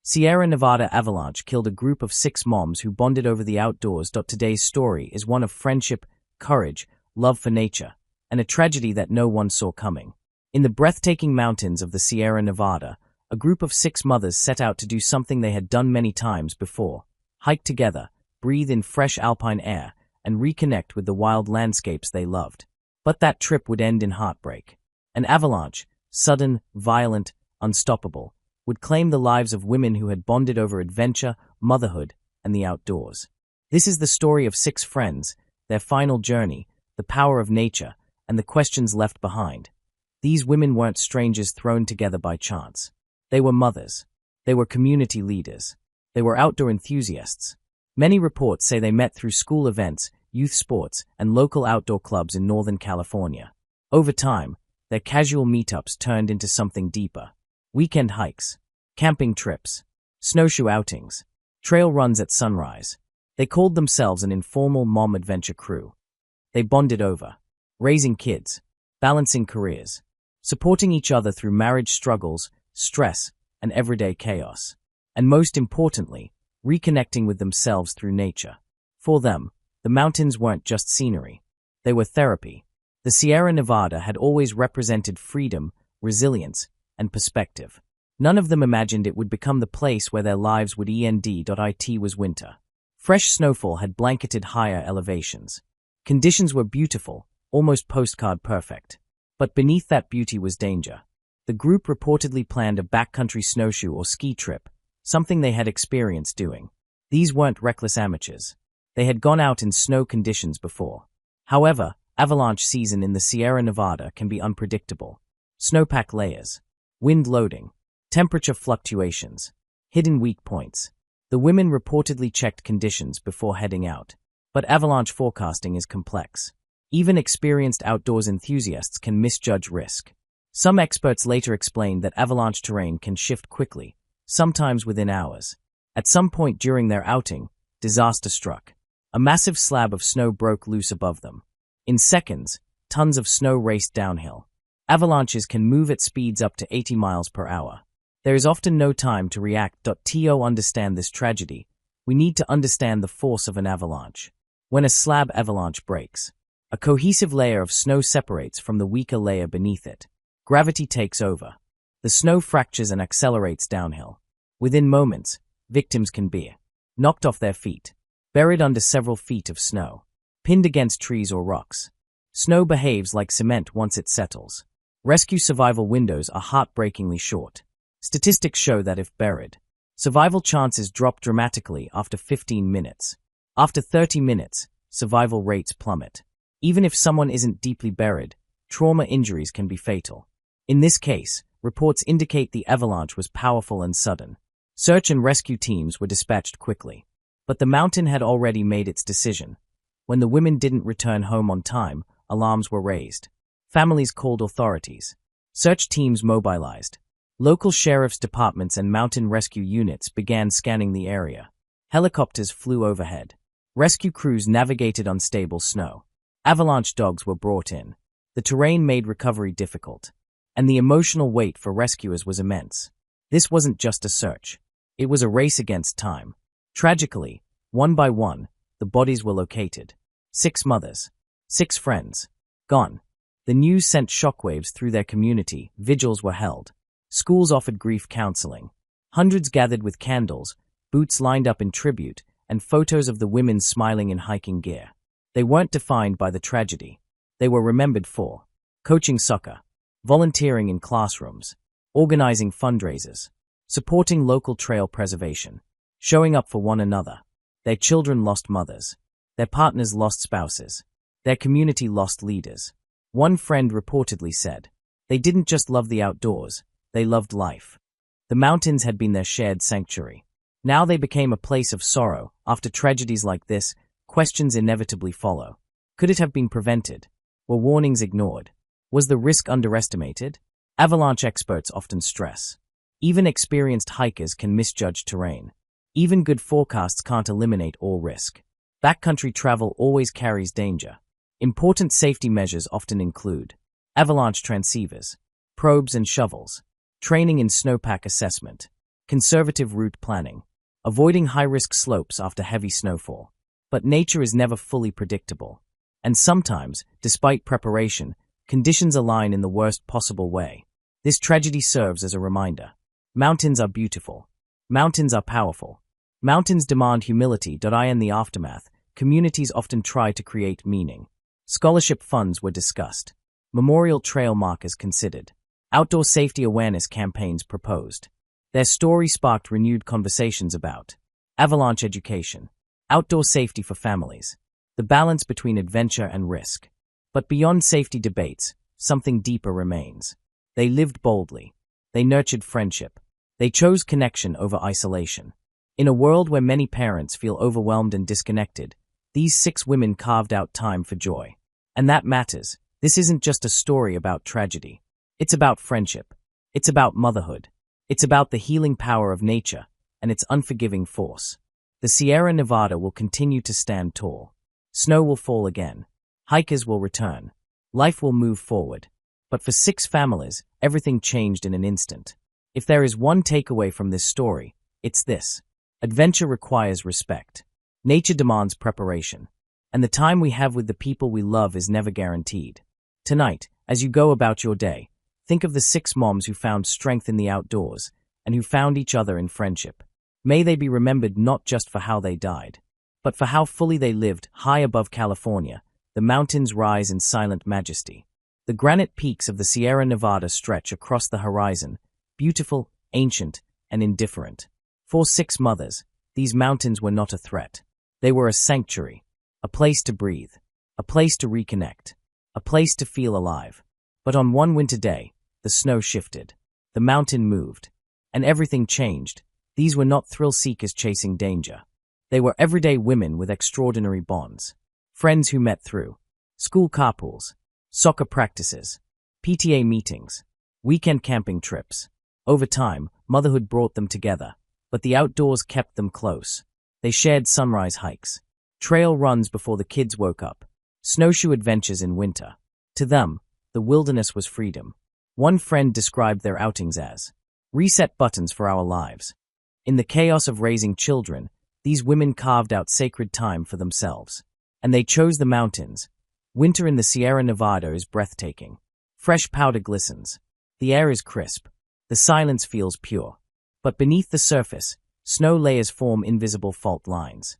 Sierra Nevada avalanche killed a group of 6 moms who bonded over the outdoors. Today's story is one of friendship, courage, love for nature, and a tragedy that no one saw coming. In the breathtaking mountains of the Sierra Nevada, a group of 6 mothers set out to do something they had done many times before: hike together, breathe in fresh alpine air, and reconnect with the wild landscapes they loved. But that trip would end in heartbreak. An avalanche, sudden, violent, unstoppable, would claim the lives of women who had bonded over adventure, motherhood, and the outdoors. This is the story of 6 friends, their final journey, the power of nature, and the questions left behind. These women weren't strangers thrown together by chance. They were mothers. They were community leaders. They were outdoor enthusiasts. Many reports say they met through school events, youth sports, and local outdoor clubs in Northern California. Over time, their casual meetups turned into something deeper. Weekend hikes, camping trips, snowshoe outings, trail runs at sunrise. They called themselves an informal mom adventure crew. They bonded over raising kids, balancing careers, supporting each other through marriage struggles, stress, and everyday chaos. And most importantly, reconnecting with themselves through nature. For them, the mountains weren't just scenery. They were therapy. The Sierra Nevada had always represented freedom, resilience, and perspective. None of them imagined it would become the place where their lives would end. It was winter. Fresh snowfall had blanketed higher elevations. Conditions were beautiful, almost postcard perfect. But beneath that beauty was danger. The group reportedly planned a backcountry snowshoe or ski trip, something they had experience doing. These weren't reckless amateurs. They had gone out in snow conditions before. However, avalanche season in the Sierra Nevada can be unpredictable. Snowpack layers, wind loading, temperature fluctuations, hidden weak points. The women reportedly checked conditions before heading out. But avalanche forecasting is complex. Even experienced outdoors enthusiasts can misjudge risk. Some experts later explained that avalanche terrain can shift quickly, sometimes within hours. At some point during their outing, disaster struck. A massive slab of snow broke loose above them. In seconds, tons of snow raced downhill. Avalanches can move at speeds up to 80 miles per hour. There is often no time to react. To understand this tragedy, we need to understand the force of an avalanche. When a slab avalanche breaks, a cohesive layer of snow separates from the weaker layer beneath it. Gravity takes over. The snow fractures and accelerates downhill. Within moments, victims can be knocked off their feet, buried under several feet of snow, pinned against trees or rocks. Snow behaves like cement once it settles. Rescue survival windows are heartbreakingly short. Statistics show that if buried, survival chances drop dramatically after 15 minutes. After 30 minutes, survival rates plummet. Even if someone isn't deeply buried, trauma injuries can be fatal. In this case, reports indicate the avalanche was powerful and sudden. Search and rescue teams were dispatched quickly. But the mountain had already made its decision. When the women didn't return home on time, alarms were raised. Families called authorities. Search teams mobilized. Local sheriff's departments and mountain rescue units began scanning the area. Helicopters flew overhead. Rescue crews navigated unstable snow. Avalanche dogs were brought in. The terrain made recovery difficult. And the emotional weight for rescuers was immense. This wasn't just a search. It was a race against time. Tragically, one by one, the bodies were located. 6 mothers. 6 friends. Gone. The news sent shockwaves through their community. Vigils were held. Schools offered grief counseling. Hundreds gathered with candles, boots lined up in tribute, and photos of the women smiling in hiking gear. They weren't defined by the tragedy. They were remembered for coaching soccer, volunteering in classrooms, organizing fundraisers, supporting local trail preservation, showing up for one another. Their children lost mothers. Their partners lost spouses. Their community lost leaders. One friend reportedly said, "They didn't just love the outdoors, they loved life." The mountains had been their shared sanctuary. Now they became a place of sorrow. After tragedies like this, questions inevitably follow. Could it have been prevented? Were warnings ignored? Was the risk underestimated? Avalanche experts often stress. Even experienced hikers can misjudge terrain. Even good forecasts can't eliminate all risk. Backcountry travel always carries danger. Important safety measures often include avalanche transceivers, probes and shovels, training in snowpack assessment, conservative route planning, avoiding high-risk slopes after heavy snowfall. But nature is never fully predictable. And sometimes, despite preparation, conditions align in the worst possible way. This tragedy serves as a reminder. Mountains are beautiful. Mountains are powerful. Mountains demand humility. In the aftermath, communities often try to create meaning. Scholarship funds were discussed. Memorial trail markers considered. Outdoor safety awareness campaigns proposed. Their story sparked renewed conversations about avalanche education, outdoor safety for families, the balance between adventure and risk. But beyond safety debates, something deeper remains. They lived boldly. They nurtured friendship. They chose connection over isolation. In a world where many parents feel overwhelmed and disconnected, these 6 women carved out time for joy. And that matters. This isn't just a story about tragedy. It's about friendship. It's about motherhood. It's about the healing power of nature and its unforgiving force. The Sierra Nevada will continue to stand tall. Snow will fall again. Hikers will return. Life will move forward. But for 6 families, everything changed in an instant. If there is one takeaway from this story, it's this. Adventure requires respect. Nature demands preparation. And the time we have with the people we love is never guaranteed. Tonight, as you go about your day, think of the 6 moms who found strength in the outdoors and who found each other in friendship. May they be remembered not just for how they died, but for how fully they lived. High above California, the mountains rise in silent majesty. The granite peaks of the Sierra Nevada stretch across the horizon, beautiful, ancient, and indifferent. For 6 mothers, these mountains were not a threat. They were a sanctuary, a place to breathe, a place to reconnect, a place to feel alive. But on one winter day, the snow shifted, the mountain moved, and everything changed. These were not thrill-seekers chasing danger. They were everyday women with extraordinary bonds. Friends who met through school carpools, soccer practices, PTA meetings, weekend camping trips. Over time, motherhood brought them together, but the outdoors kept them close. They shared sunrise hikes, trail runs before the kids woke up, snowshoe adventures in winter. To them, the wilderness was freedom. One friend described their outings as reset buttons for our lives. In the chaos of raising children, these women carved out sacred time for themselves. And they chose the mountains. Winter in the Sierra Nevada is breathtaking. Fresh powder glistens. The air is crisp. The silence feels pure. But beneath the surface, snow layers form invisible fault lines.